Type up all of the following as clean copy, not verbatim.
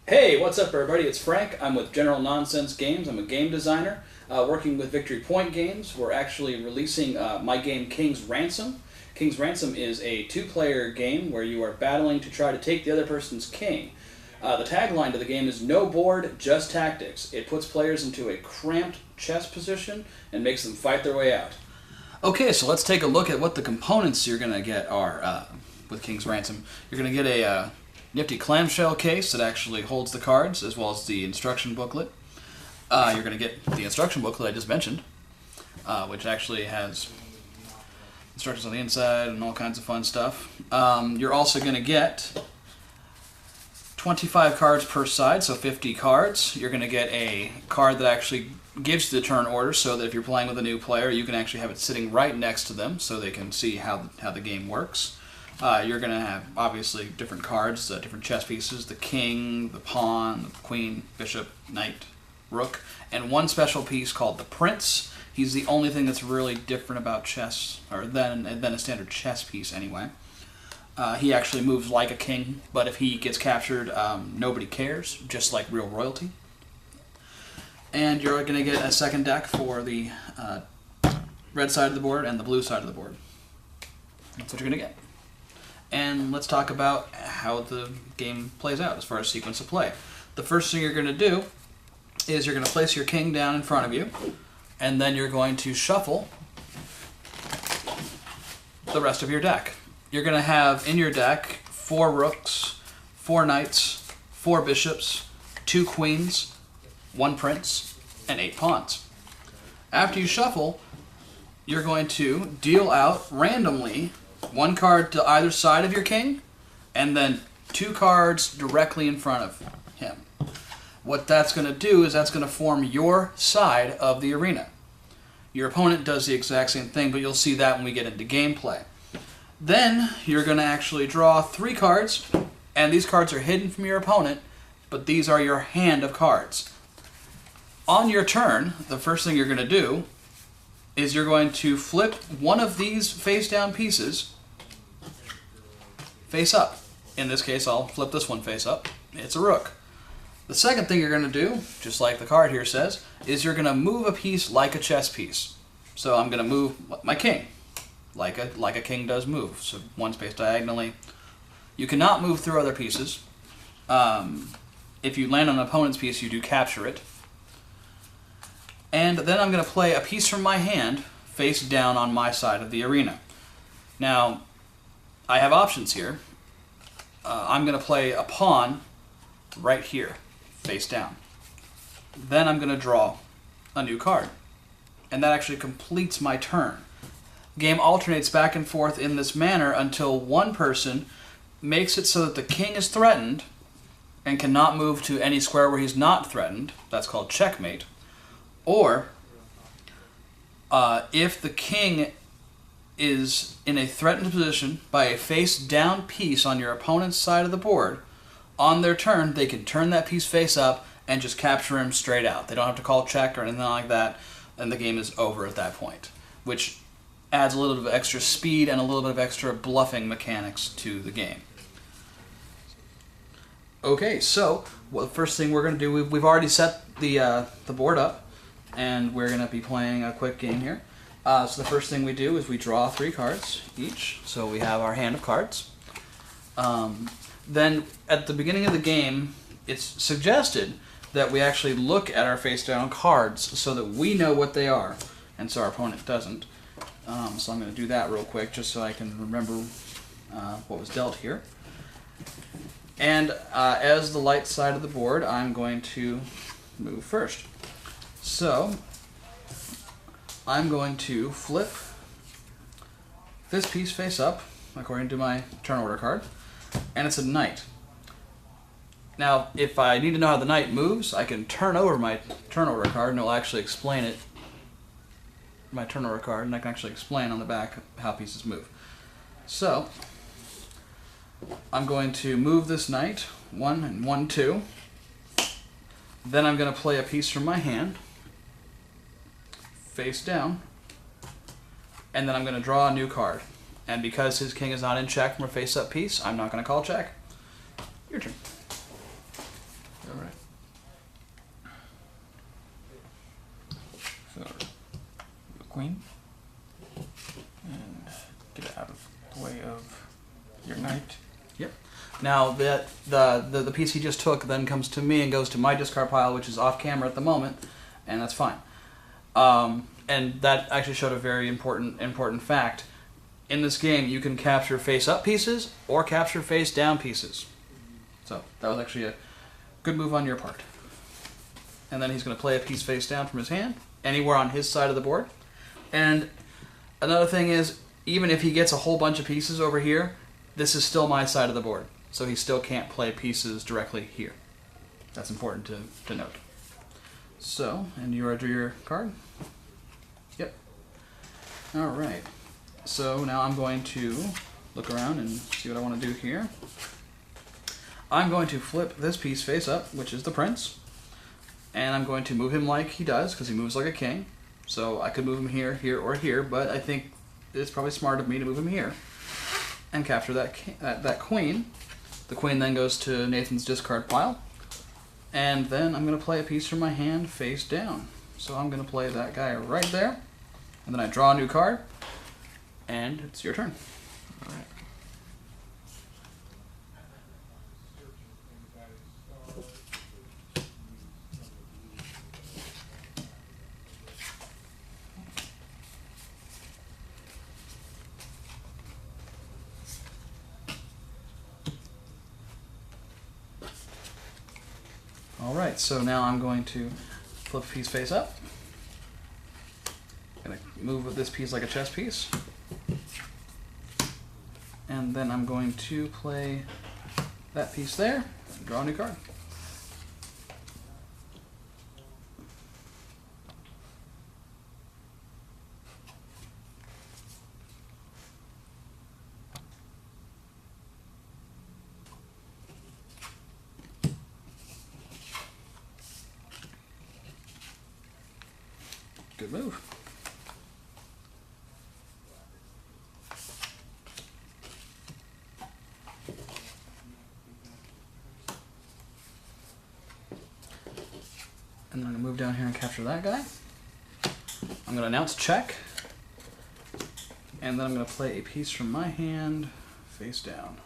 Hey, what's up, everybody? It's Frank. I'm with General Nonsense Games. I'm a game designer working with Victory Point Games. We're actually releasing my game King's Ransom. King's Ransom is a two-player game where you are battling to try to take the other person's king. The tagline to the game is "No board, just tactics." It puts players into a cramped chess position and makes them fight their way out. Okay, so let's take a look at what the components you're going to get are with King's Ransom. You're going to get a nifty clamshell case that actually holds the cards, as well as the instruction booklet. You're going to get the instruction booklet I just mentioned, which actually has instructions on the inside and all kinds of fun stuff. You're also going to get 25 cards per side, so 50 cards. You're going to get a card that actually gives you the turn order, so that if you're playing with a new player, you can actually have it sitting right next to them so they can see how the game works. You're going to have, obviously, different cards, different chess pieces, the king, the pawn, the queen, bishop, knight, rook, and one special piece called the prince. He's the only thing that's really different about chess, or than a standard chess piece anyway. He actually moves like a king, but if he gets captured, nobody cares, just like real royalty. And you're going to get a second deck for the red side of the board and the blue side of the board. That's what you're going to get. And let's talk about how the game plays out as far as sequence of play. The first thing you're going to do is you're going to place your king down in front of you, and then you're going to shuffle the rest of your deck. You're going to have in your deck 4 rooks, 4 knights, 4 bishops, 2 queens, 1 prince, and 8 pawns. After you shuffle, you're going to deal out randomly 1 card to either side of your king, and then 2 cards directly in front of him. What that's going to do is that's going to form your side of the arena. Your opponent does the exact same thing, but you'll see that when we get into gameplay. Then you're going to actually draw 3 cards, and these cards are hidden from your opponent, but these are your hand of cards. On your turn, the first thing you're going to do is you're going to flip one of these face-down pieces face up. In this case, I'll flip this one face up. It's a rook. The second thing you're going to do, just like the card here says, is you're going to move a piece like a chess piece. So I'm going to move my king, like a king does move. So 1 space diagonally. You cannot move through other pieces. If you land on an opponent's piece, you do capture it. And then I'm going to play a piece from my hand face down on my side of the arena. Now, I have options here. I'm going to play a pawn right here, face down. Then I'm going to draw a new card. And that actually completes my turn. The game alternates back and forth in this manner until one person makes it so that the king is threatened and cannot move to any square where he's not threatened. That's called checkmate. Or, if the king is in a threatened position by a face-down piece on your opponent's side of the board, on their turn, they can turn that piece face up and just capture him straight out. They don't have to call check or anything like that, and the game is over at that point, which adds a little bit of extra speed and a little bit of extra bluffing mechanics to the game. Okay, so the first thing we're going to do, we've already set the board up, and we're going to be playing a quick game here. So the first thing we do is we draw 3 cards each, so we have our hand of cards. Then at the beginning of the game, it's suggested that we actually look at our face-down cards so that we know what they are, and so our opponent doesn't. So I'm going to do that real quick just so I can remember what was dealt here. And as the light side of the board, I'm going to move first. So I'm going to flip this piece face up, according to my turn order card, and it's a knight. Now, if I need to know how the knight moves, I can turn over my turn order card, and it'll actually explain it, my turn order card, and I can actually explain on the back how pieces move. So, I'm going to move this knight, 1 and 1, 2. Then I'm going to play a piece from my hand, face down, and then I'm going to draw a new card. And because his king is not in check from a face-up piece, I'm not going to call check. Your turn. All right. So, the queen, and get it out of the way of your knight. Yep. Now that the piece he just took then comes to me and goes to my discard pile, which is off camera at the moment, and that's fine. And that actually showed a very important fact. In this game, you can capture face-up pieces or capture face-down pieces. So that was actually a good move on your part. And then he's going to play a piece face-down from his hand, anywhere on his side of the board. And another thing is, even if he gets a whole bunch of pieces over here, this is still my side of the board. So he still can't play pieces directly here. That's important to note. So, and you drew your card? Yep. All right. So now I'm going to look around and see what I want to do here. I'm going to flip this piece face up, which is the prince. And I'm going to move him like he does, because he moves like a king. So I could move him here, here, or here, but I think it's probably smart of me to move him here and capture that queen. The queen then goes to Nathan's discard pile. And then I'm going to play a piece from my hand face down. So I'm going to play that guy right there. And then I draw a new card. And it's your turn. All right. Alright, so now I'm going to flip a piece face up. Gonna move with this piece like a chess piece. And then I'm going to play that piece there and draw a new card. Good move. And then I'm going to move down here and capture that guy. I'm going to announce check. And then I'm going to play a piece from my hand face down.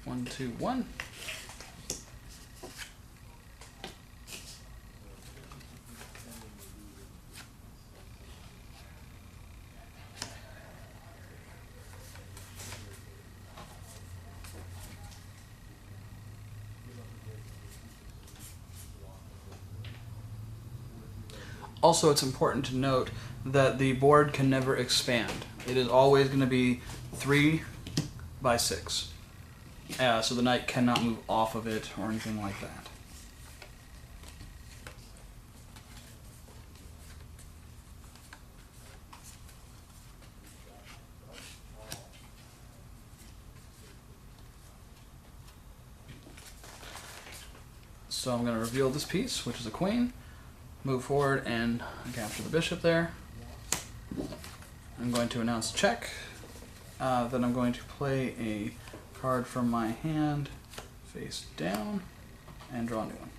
One, two, one. Also, it's important to note that the board can never expand. It is always going to be 3 by 6. So the knight cannot move off of it or anything like that. So I'm going to reveal this piece, which is a queen, move forward and capture the bishop there. I'm going to announce check. Then I'm going to play a card from my hand face down and draw a new one.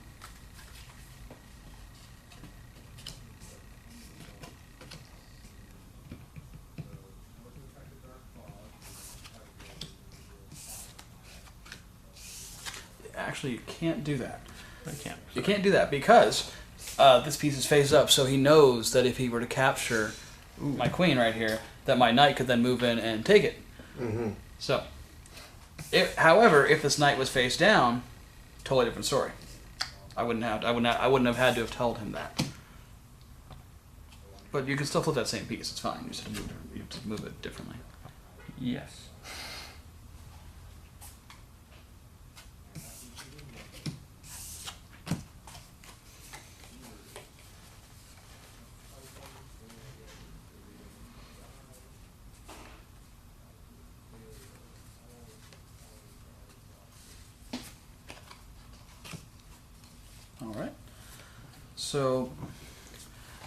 Actually, you can't do that. I can't. You can't do that because this piece is face up, so he knows that if he were to capture my queen right here, that my knight could then move in and take it. Mm-hmm. So, however, if this knight was face down, totally different story. I wouldn't have had to have told him that. But you can still flip that same piece. It's fine. You just have to move it differently. Yes. So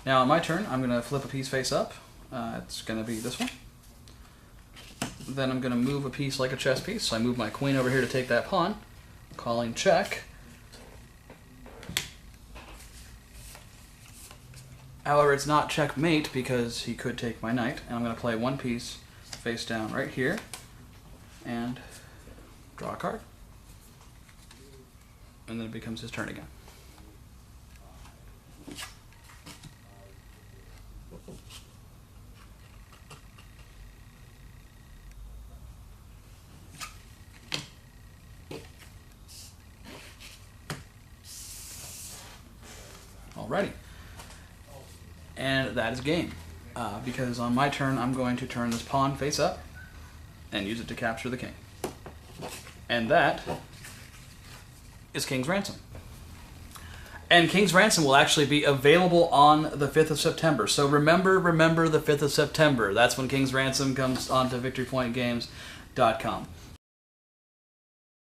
now on my turn, I'm going to flip a piece face up. It's going to be this one. Then I'm going to move a piece like a chess piece. So I move my queen over here to take that pawn, calling check. However, it's not checkmate because he could take my knight, and I'm going to play one piece face down right here and draw a card. And then it becomes his turn again. Alrighty. And that is game. Because on my turn, I'm going to turn this pawn face up and use it to capture the king. And that is King's Ransom. And King's Ransom will actually be available on the 5th of September. So remember the 5th of September. That's when King's Ransom comes onto VictoryPointGames.com.